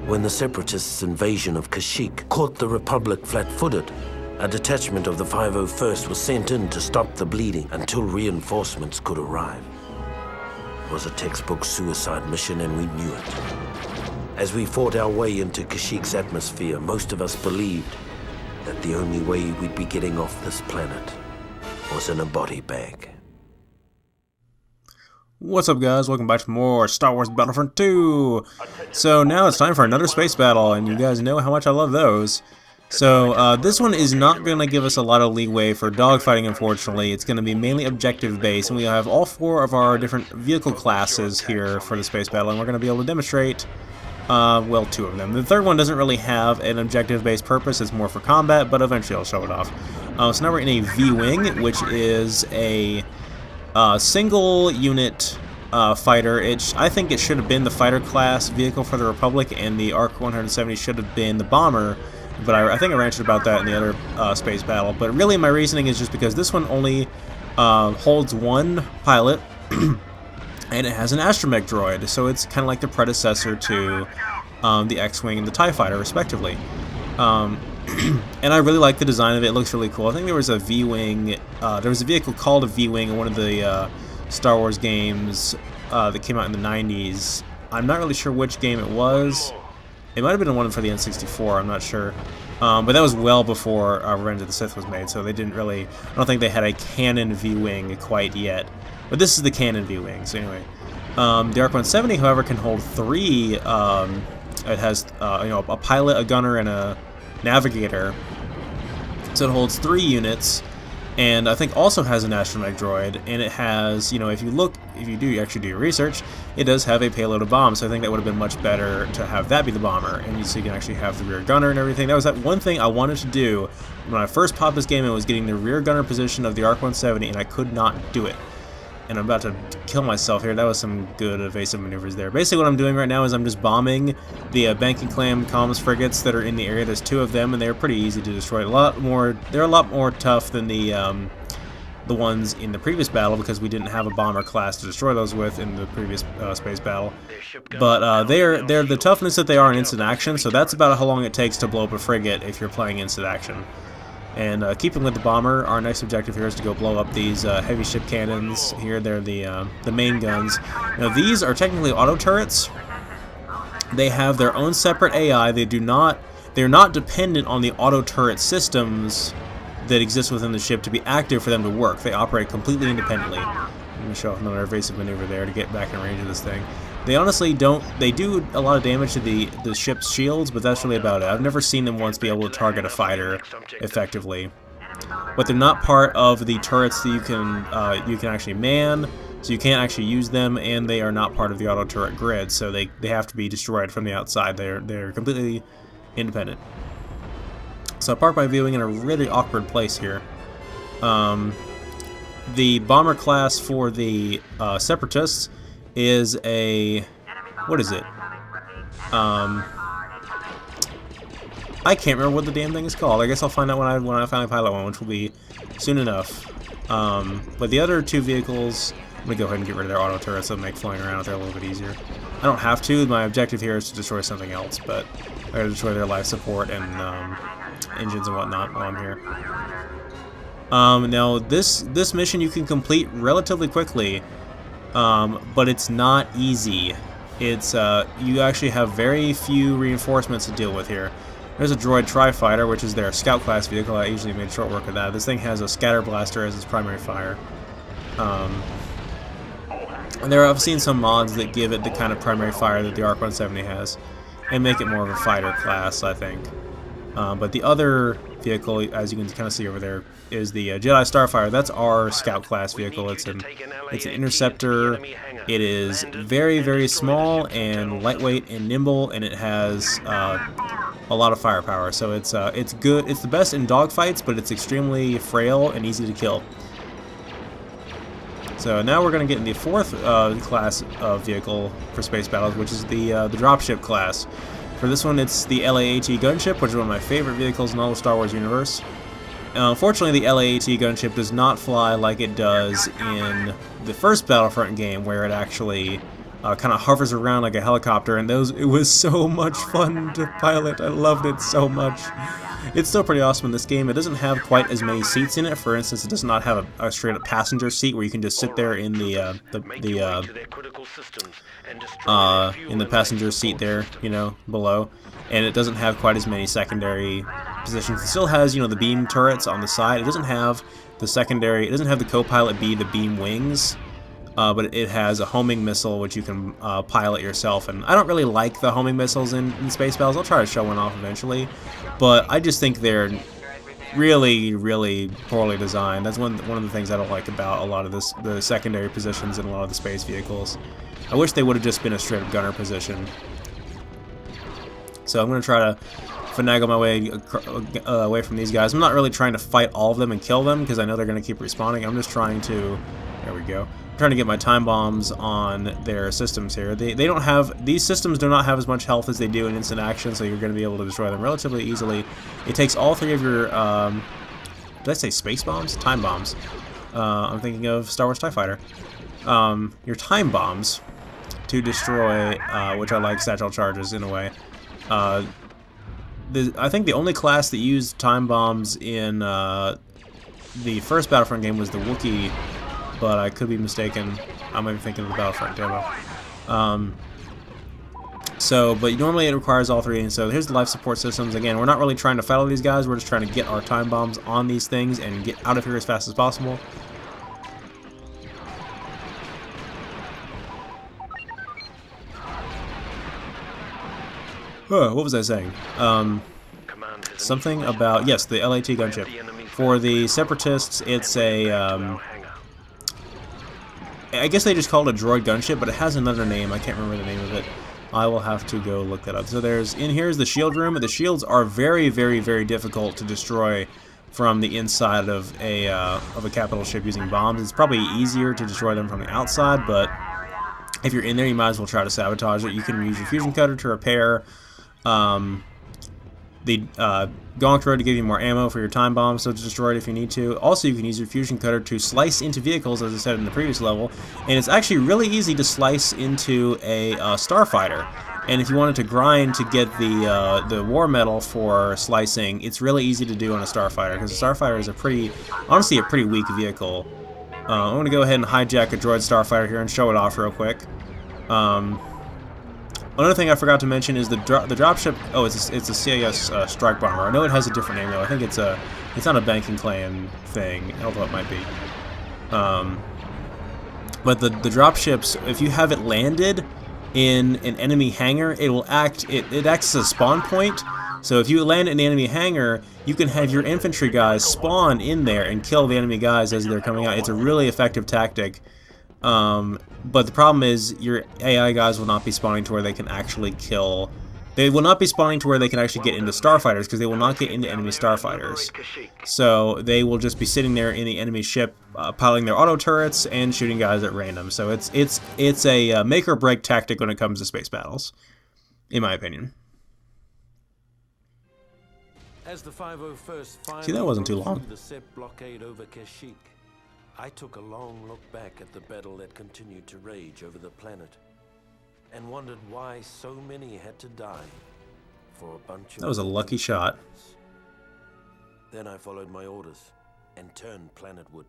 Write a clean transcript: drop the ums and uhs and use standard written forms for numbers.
When the Separatists' invasion of Kashyyyk caught the Republic flat-footed, a detachment of the 501st was sent in to stop the bleeding until reinforcements could arrive. It was a textbook suicide mission, and we knew it. As we fought our way into Kashyyyk's atmosphere, most of us believed that the only way we'd be getting off this planet was in a body bag. What's up, guys? Welcome back to more Star Wars Battlefront 2! So now it's time for another space battle, and you guys know how much I love those. So this one is not going to give us a lot of leeway for dogfighting, unfortunately. It's going to be mainly objective-based, and we have all four of our different vehicle classes here for the space battle, and we're going to be able to demonstrate, well, two of them. The third one doesn't really have an objective-based purpose. It's more for combat, but eventually I'll show it off. So now we're in a V-Wing, which is a single unit fighter. I think it should have been the fighter class vehicle for the Republic, and the ARC 170 should have been the bomber, but I think I ranted about that in the other space battle. But really my reasoning is just because this one only holds one pilot and it has an astromech droid, so it's kind of like the predecessor to the X-Wing and the TIE Fighter respectively. And I really like the design of it. It looks really cool. I think there was a V-Wing, there was a vehicle called a V-Wing in one of the Star Wars games that came out in the 90s. I'm not really sure which game it was. It might have been one for the N64, I'm not sure. But that was well before Revenge of the Sith was made, so they didn't really, I don't think they had a canon V-Wing quite yet. But this is the canon V-Wing, so anyway. The ARC 170, however, can hold three. It has a pilot, a gunner, and a navigator, so it holds 3 units, and I think also has an astromech droid, and it has, if you actually do your research, it does have a payload of bombs, so I think that would have been much better to have that be the bomber, and so you can actually have the rear gunner and everything. That was that one thing I wanted to do when I first popped this game. It was getting the rear gunner position of the ARC 170, and I could not do it. And I'm about to kill myself here. That was some good evasive maneuvers there. Basically what I'm doing right now is I'm just bombing the banking clam comms frigates that are in the area. There's 2 of them, and they're pretty easy to destroy. They're a lot more tough than the ones in the previous battle, because we didn't have a bomber class to destroy those with in the previous space battle. But they're the toughness that they are in instant action, so that's about how long it takes to blow up a frigate if you're playing instant action. And keeping with the bomber, our next objective here is to go blow up these heavy ship cannons here. They're the main guns. Now these are technically auto turrets. They have their own separate AI. They're not dependent on the auto turret systems that exist within the ship to be active for them to work. They operate completely independently. Let me show off another evasive maneuver there to get back in range of this thing. They honestly don't. They do a lot of damage to the ship's shields, but that's really about it. I've never seen them once be able to target a fighter effectively. But they're not part of the turrets that you can actually man, so you can't actually use them, and they are not part of the auto turret grid, so they have to be destroyed from the outside. They're completely independent. So I parked my V-Wing in a really awkward place here. The bomber class for the Separatists is a, what is it? I can't remember what the damn thing is called. I guess I'll find out when I finally pilot one, which will be soon enough. But the other 2 vehicles, I'm gonna go ahead and get rid of their auto turrets. That'll make flying around there a little bit easier. I don't have to. My objective here is to destroy something else, but I gotta destroy their life support and engines and whatnot while I'm here. Now this mission you can complete relatively quickly. But it's not easy. It's you actually have very few reinforcements to deal with here. There's a droid tri-fighter, which is their scout class vehicle. I usually made short work of that. This thing has a scatter blaster as its primary fire. And I've seen some mods that give it the kind of primary fire that the ARC 170 has, and make it more of a fighter class, I think. But the other vehicle, as you can kind of see over there, is the Jedi Starfighter. That's our scout class vehicle. It's an interceptor. It is very, very small and lightweight and nimble, and it has a lot of firepower. So it's good. It's the best in dogfights, but it's extremely frail and easy to kill. So now we're going to get in the 4th class of vehicle for space battles, which is the dropship class. For this one, it's the LAAT gunship, which is one of my favorite vehicles in all the Star Wars universe. Unfortunately, the LAAT gunship does not fly like it does in the first Battlefront game, where it actually kind of hovers around like a helicopter, and it was so much fun to pilot. I loved it so much. It's still pretty awesome in this game. It doesn't have quite as many seats in it. For instance, it does not have a straight up passenger seat where you can just sit there in the passenger seat there, you know, below. And it doesn't have quite as many secondary positions. It still has, you know, the beam turrets on the side. It doesn't have the secondary. It doesn't have the co-pilot be the beam wings. But it has a homing missile which you can pilot yourself, and I don't really like the homing missiles in Space Battles. I'll try to show one off eventually, but I just think they're really, really poorly designed. That's one of the things I don't like about a lot of the secondary positions in a lot of the space vehicles. I wish they would have just been a straight-up gunner position. So I'm going to try to finagle my way away from these guys. I'm not really trying to fight all of them and kill them because I know they're going to keep respawning. I'm just trying to... There we go. Trying to get my time bombs on their systems here. They don't have, these systems do not have as much health as they do in instant action, so you're going to be able to destroy them relatively easily. It takes all three of your did I say space bombs? Time bombs. I'm thinking of Star Wars TIE Fighter. Your time bombs to destroy, which I like satchel charges in a way. I think the only class that used time bombs in the first Battlefront game was the Wookiee, but I could be mistaken. I might be thinking of the Battlefront demo. But normally it requires all three, and so here's the life support systems. Again, we're not really trying to fight all these guys, we're just trying to get our time bombs on these things and get out of here as fast as possible. What was I saying? Something about, yes, the LAT gunship. For the Separatists, it's a... I guess they just call it a droid gunship, but it has another name. I can't remember the name of it. I will have to go look that up. So here's the shield room. The shields are very, very, very difficult to destroy from the inside of a capital ship using bombs. It's probably easier to destroy them from the outside, but if you're in there, you might as well try to sabotage it. You can use your fusion cutter to repair the Gonk Road to give you more ammo for your time bombs, so to destroy it if you need to. Also, you can use your fusion cutter to slice into vehicles, as I said in the previous level, and it's actually really easy to slice into a starfighter. And if you wanted to grind to get the war medal for slicing, it's really easy to do on a starfighter, because a starfighter is honestly a pretty weak vehicle. I'm going to go ahead and hijack a droid starfighter here and show it off real quick. Another thing I forgot to mention is the dropship. Oh, it's a CIS strike bomber. I know it has a different name though. I think it's not a banking clan thing, although it might be. But the dropships, if you have it landed in an enemy hangar, it will act. It acts as a spawn point. So if you land in the enemy hangar, you can have your infantry guys spawn in there and kill the enemy guys as they're coming out. It's a really effective tactic. But the problem is your AI guys will not be spawning to where they can actually kill. They will not be spawning to where they can actually get into starfighters, because they will not get into enemy starfighters. So they will just be sitting there in the enemy ship, piloting their auto turrets and shooting guys at random. So it's a make or break tactic when it comes to space battles, in my opinion. As the 501st See, that wasn't too long. the set blockade over Kashyyyk, I took a long look back at the battle that continued to rage over the planet, and wondered why so many had to die for a bunch of... That was a lucky shot. Then I followed my orders and turned planetward.